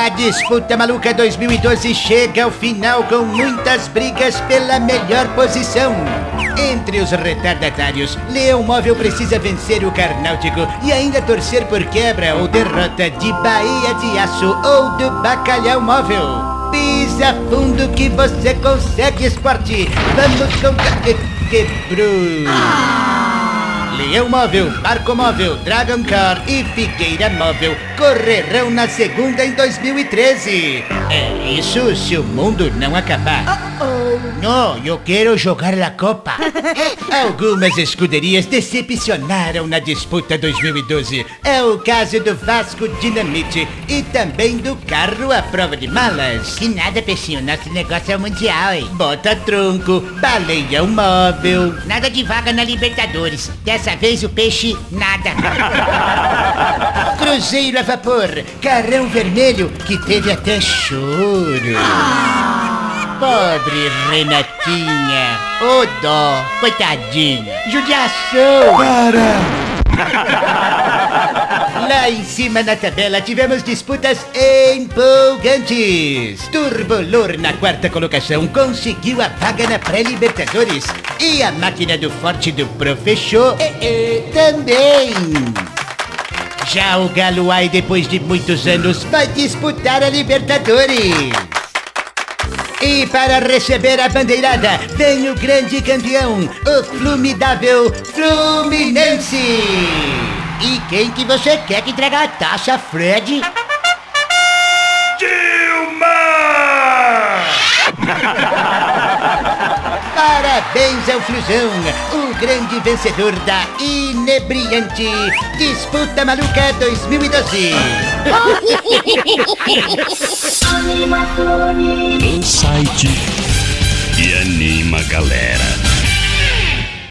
A disputa maluca 2012 chega ao final com muitas brigas pela melhor posição. Entre os retardatários, Leão Móvel precisa vencer o Carnáutico e ainda torcer por quebra ou derrota de Bahia de Aço ou do Bacalhau Móvel. Pisa fundo que você consegue, esporte. Vamos com... Quebrou. Leão Móvel, Barco Móvel, Dragon Car e Figueira Móvel correrão na segunda em 2013. É isso se o mundo não acabar. Não, eu quero jogar a Copa. Algumas escuderias decepcionaram na disputa 2012. É o caso do Vasco Dinamite e também do carro à prova de malas. Que nada, peixinho, nosso negócio é o mundial, hein? Bota Tronco, Baleão Móvel. Nada de vaga na Libertadores. Dessa vez o peixe, nada. Cruzeiro a vapor, Carrão Vermelho, que teve até choro. Pobre Renatinha, ô dó, coitadinha, judiação. Lá em cima na tabela tivemos disputas empolgantes. Turbolor na quarta colocação conseguiu a vaga na pré-Libertadores. E a máquina do forte do Professor também. Já o Galo Ai, depois de muitos anos, vai disputar a Libertadores. E para receber a bandeirada, vem o grande campeão, o Flumidável Fluminense. E quem que você quer que traga a taça, Fred? Dilma! Parabéns ao Flusão, o grande vencedor da inebriante Disputa Maluca 2012. O site